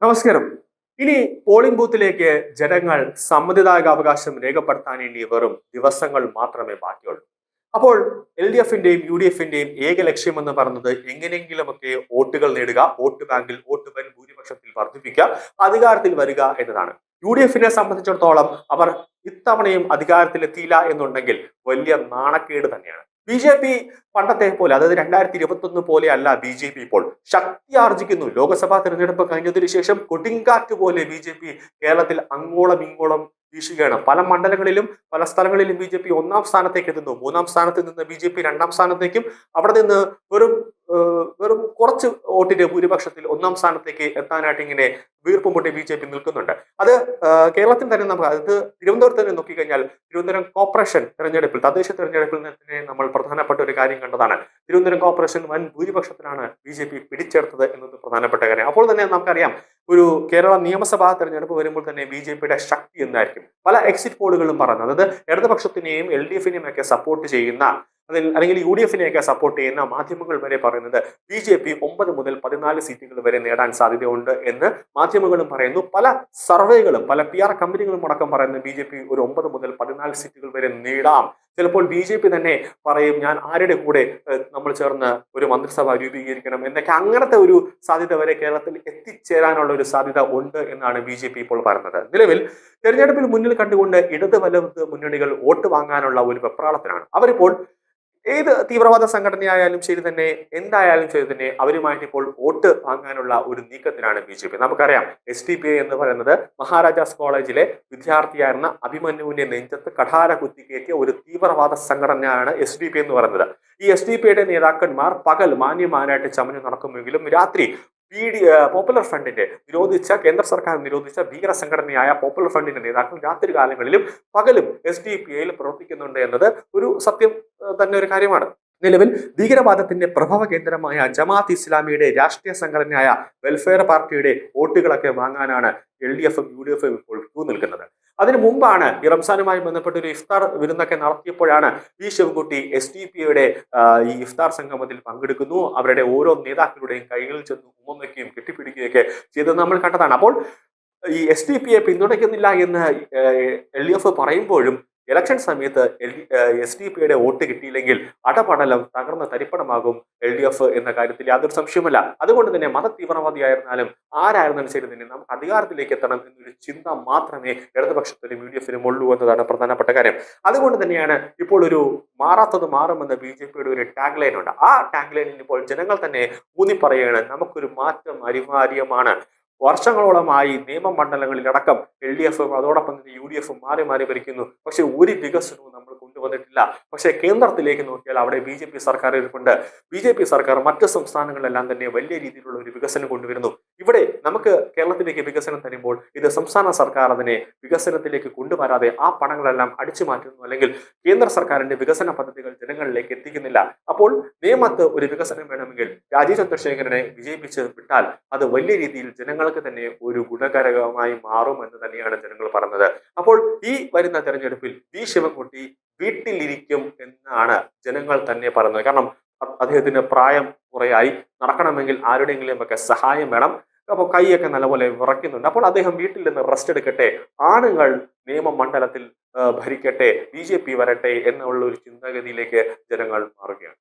നമസ്കാരം. ഇനി പോളിംഗ് ബൂത്തിലേക്ക് ജനങ്ങൾ സമ്മതിദായകാവകാശം രേഖപ്പെടുത്താൻ ഇനി വെറും ദിവസങ്ങൾ മാത്രമേ ബാക്കിയുള്ളൂ. അപ്പോൾ LDFന്റെയും UDFന്റെയും ഏക ലക്ഷ്യമെന്ന് പറയുന്നത് എങ്ങനെയെങ്കിലുമൊക്കെ വോട്ടുകൾ നേടുക, വോട്ട് ബാങ്കിൽ വോട്ട് ബാങ്ക് ഭൂരിപക്ഷത്തിൽ വർദ്ധിപ്പിക്കുക, അധികാരത്തിൽ വരിക എന്നതാണ്. UDFനെ സംബന്ധിച്ചിടത്തോളം അവർ ഇത്തവണയും അധികാരത്തിലെത്തിയില്ല എന്നുണ്ടെങ്കിൽ വലിയ നാണക്കേട് തന്നെയാണ്. BJP പണ്ടത്തെ പോലെ, അതായത് 2021 പോലെ അല്ല BJP ഇപ്പോൾ ശക്തി ആർജിക്കുന്നു. ലോക്സഭാ തെരഞ്ഞെടുപ്പ് കഴിഞ്ഞതിനു ശേഷം കൊടുങ്കാറ്റ് പോലെ BJP കേരളത്തിൽ അങ്ങോളം ഇങ്ങോളം വീശുകയാണ്. പല മണ്ഡലങ്ങളിലും പല സ്ഥലങ്ങളിലും BJP ഒന്നാം സ്ഥാനത്തേക്ക് എത്തുന്നു. മൂന്നാം സ്ഥാനത്ത് നിന്ന് BJP രണ്ടാം സ്ഥാനത്തേക്കും അവിടെ നിന്ന് വെറും വെറും കുറച്ച് വോട്ടിന്റെ ഭൂരിപക്ഷത്തിൽ ഒന്നാം സ്ഥാനത്തേക്ക് എത്താനായിട്ട് ഇങ്ങനെ വീർപ്പുമുട്ടി BJP നിൽക്കുന്നുണ്ട്. അത് കേരളത്തിൽ തന്നെ നമുക്ക്, അത് തിരുവനന്തപുരത്ത് തന്നെ നോക്കിക്കഴിഞ്ഞാൽ തിരുവനന്തപുരം കോർപ്പറേഷൻ തെരഞ്ഞെടുപ്പിൽ, തദ്ദേശ തെരഞ്ഞെടുപ്പിൽ തന്നെ നമ്മൾ പ്രധാനപ്പെട്ട ഒരു കാര്യം കണ്ടതാണ്. തിരുവനന്തപുരം കോർപ്പറേഷൻ വൻ ഭൂരിപക്ഷത്തിലാണ് BJP പിടിച്ചെടുത്തത് എന്നത് പ്രധാനപ്പെട്ട കാര്യം. അപ്പോൾ തന്നെ നമുക്കറിയാം, ഒരു കേരള നിയമസഭാ തെരഞ്ഞെടുപ്പ് വരുമ്പോൾ തന്നെ BJPയുടെ ശക്തി എന്തായിരിക്കും. പല എക്സിറ്റ് പോളുകളും പറഞ്ഞു, അതായത് ഇടതുപക്ഷത്തിനെയും LDFനെയും ഒക്കെ സപ്പോർട്ട് ചെയ്യുന്ന, അല്ലെങ്കിൽ UDFനെയൊക്കെ സപ്പോർട്ട് ചെയ്യുന്ന മാധ്യമങ്ങൾ വരെ പറയുന്നത് BJP 9 മുതൽ 14 സീറ്റുകൾ വരെ നേടാൻ സാധ്യതയുണ്ട് എന്ന് മാധ്യമങ്ങളും പറയുന്നു. പല സർവേകളും പല PR കമ്പനികളും അടക്കം പറയുന്നത് BJP ഒരു 9 മുതൽ 14 സീറ്റുകൾ വരെ നേടാം. ചിലപ്പോൾ BJP തന്നെ പറയും, ഞാൻ ആരുടെ കൂടെ നമ്മൾ ചേർന്ന് ഒരു മന്ത്രിസഭ രൂപീകരിക്കണം എന്നൊക്കെ. അങ്ങനത്തെ ഒരു സാധ്യത വരെ കേരളത്തിൽ എത്തിച്ചേരാനുള്ള ഒരു സാധ്യത ഉണ്ട് എന്നാണ് BJP ഇപ്പോൾ പറയുന്നത്. നിലവിൽ തെരഞ്ഞെടുപ്പിൽ മുന്നിൽ കണ്ടുകൊണ്ട് ഇടത് വലത് മുന്നണികൾ വോട്ട് വാങ്ങാനുള്ള ഒരു വെപ്രാളത്തിലാണ്. അവരിപ്പോൾ ഏത് തീവ്രവാദ സംഘടനയായാലും ശരി തന്നെ, എന്തായാലും ശരി തന്നെ, അവരുമായിട്ട് ഇപ്പോൾ വോട്ട് വാങ്ങാനുള്ള ഒരു നീക്കത്തിലാണ് BJP. നമുക്കറിയാം, SDPI എന്ന് പറയുന്നത് മഹാരാജാസ് കോളേജിലെ വിദ്യാർത്ഥിയായിരുന്ന അഭിമന്യുവിന്റെ നെഞ്ചത്ത് കഠാര കുത്തിക്കയറ്റിയ ഒരു തീവ്രവാദ സംഘടനയാണ് SDPI എന്ന് പറയുന്നത്. ഈ SDPIയുടെ നേതാക്കന്മാർ പകൽ മാന്യമാനായിട്ട് ചമഞ്ഞു നടക്കുമെങ്കിലും രാത്രി പോപ്പുലർ ഫ്രണ്ടിന്റെ കേന്ദ്ര സർക്കാർ നിരോധിച്ച ഭീകര സംഘടനയായ പോപ്പുലർ ഫ്രണ്ടിന്റെ നേതാക്കൾ രാത്രി കാലങ്ങളിലും പകലും SDPIയിൽ പ്രവർത്തിക്കുന്നുണ്ട് എന്നത് ഒരു സത്യം തന്നെ ഒരു കാര്യമാണ്. നിലവിൽ ഭീകരവാദത്തിന്റെ പ്രഭവ കേന്ദ്രമായ ജമാഅത്ത് ഇസ്ലാമിയുടെ രാഷ്ട്രീയ സംഘടനയായ വെൽഫെയർ പാർട്ടിയുടെ വോട്ടുകളൊക്കെ വാങ്ങാനാണ് LDFും UDFും ഇപ്പോൾ ക്യൂ നിൽക്കുന്നത്. അതിനു മുമ്പാണ് ഈ റംസാനുമായി ബന്ധപ്പെട്ട ഒരു ഇഫ്താർ വിരുന്നൊക്കെ നടത്തിയപ്പോഴാണ് ശിവൻകുട്ടി SDPIയുടെ ഈ ഇഫ്താർ സംഗമത്തിൽ പങ്കെടുക്കുന്നു. അവരുടെ ഓരോ നേതാക്കളുടെയും കൈകളിൽ ചെന്ന് ഉമ്മ വയ്ക്കുകയും കെട്ടിപ്പിടിക്കുകയൊക്കെ ചെയ്തത് നമ്മൾ കണ്ടതാണ്. അപ്പോൾ ഈ SDPIയെ പിന്തുണയ്ക്കുന്നില്ല എന്ന് LDF പറയുമ്പോഴും ഇലക്ഷൻ സമയത്ത് SDPIയുടെ വോട്ട് കിട്ടിയില്ലെങ്കിൽ അടപടലം തകർന്ന തരിപ്പണമാകും LDF എന്ന കാര്യത്തിൽ യാതൊരു സംശയവുമില്ല. അതുകൊണ്ട് തന്നെ മത തീവ്രവാദിയായിരുന്നാലും ആരായിരുന്നാലും ശരി തന്നെ നമുക്ക് അധികാരത്തിലേക്ക് എത്തണം എന്നൊരു ചിന്ത മാത്രമേ ഇടതുപക്ഷത്തിലും UDFിനും ഉള്ളൂ എന്നതാണ് പ്രധാനപ്പെട്ട കാര്യം. അതുകൊണ്ട് തന്നെയാണ് ഇപ്പോൾ ഒരു മാറാത്തത് മാറുമെന്ന BJPയുടെ ഒരു ടാഗ് ലൈൻ ഉണ്ട്. ആ ടാഗ് ലൈനിൽ ഇപ്പോൾ ജനങ്ങൾ തന്നെ ഊന്നി പറയുകയാണ്, നമുക്കൊരു മാറ്റം അനിവാര്യമാണ്. വർഷങ്ങളോളമായി നിയമമണ്ഡലങ്ങളിലടക്കം LDFും അതോടൊപ്പം തന്നെ UDFും മാറി മാറി ഭരിക്കുന്നു. പക്ഷെ ഒരു വികസനവും നമ്മൾ കൊണ്ടുവന്നിട്ടില്ല. പക്ഷെ കേന്ദ്രത്തിലേക്ക് നോക്കിയാൽ അവിടെ BJP സർക്കാർ ഇരിപ്പുണ്ട്. BJP സർക്കാർ മറ്റ് സംസ്ഥാനങ്ങളിലെല്ലാം തന്നെ വലിയ രീതിയിലുള്ള ഒരു വികസനം കൊണ്ടുവരുന്നു. ഇവിടെ നമുക്ക് കേരളത്തിലേക്ക് വികസനം തരുമ്പോൾ ഇത് സംസ്ഥാന സർക്കാർ അതിനെ വികസനത്തിലേക്ക് കൊണ്ടുവരാതെ ആ പണങ്ങളെല്ലാം അടിച്ചു മാറ്റുന്നു, അല്ലെങ്കിൽ കേന്ദ്ര സർക്കാരിന്റെ വികസന പദ്ധതികൾ ജനങ്ങളിലേക്ക് എത്തിക്കുന്നില്ല. അപ്പോൾ നിയമത്ത് ഒരു വികസനം വേണമെങ്കിൽ രാജീവ് ചന്ദ്രശേഖരനെ വിജയിപ്പിച്ച് വിട്ടാൽ അത് വലിയ രീതിയിൽ ജനങ്ങൾക്ക് തന്നെ ഒരു ഗുണകരമായി മാറുമെന്ന് തന്നെയാണ് ജനങ്ങൾ പറഞ്ഞത്. അപ്പോൾ ഈ വരുന്ന തെരഞ്ഞെടുപ്പിൽ ശിവൻകുട്ടി വീട്ടിലിരിക്കും എന്നാണ് ജനങ്ങൾ തന്നെ പറയുന്നത്. കാരണം അദ്ദേഹത്തിന് പ്രായം കുറെയായി, നടക്കണമെങ്കിൽ ആരുടെയെങ്കിലും ഒക്കെ സഹായം വേണം. അപ്പോൾ കൈയൊക്കെ നല്ലപോലെ വിറയ്ക്കുന്നുണ്ട്. അപ്പോൾ അദ്ദേഹം വീട്ടിൽ നിന്ന് റെസ്റ്റ് എടുക്കട്ടെ, ആണുങ്ങൾ നിയമമണ്ഡലത്തിൽ ഭരിക്കട്ടെ, BJP വരട്ടെ എന്നുള്ള ഒരു ചിന്താഗതിയിലേക്ക് ജനങ്ങൾ മാറുകയാണ്.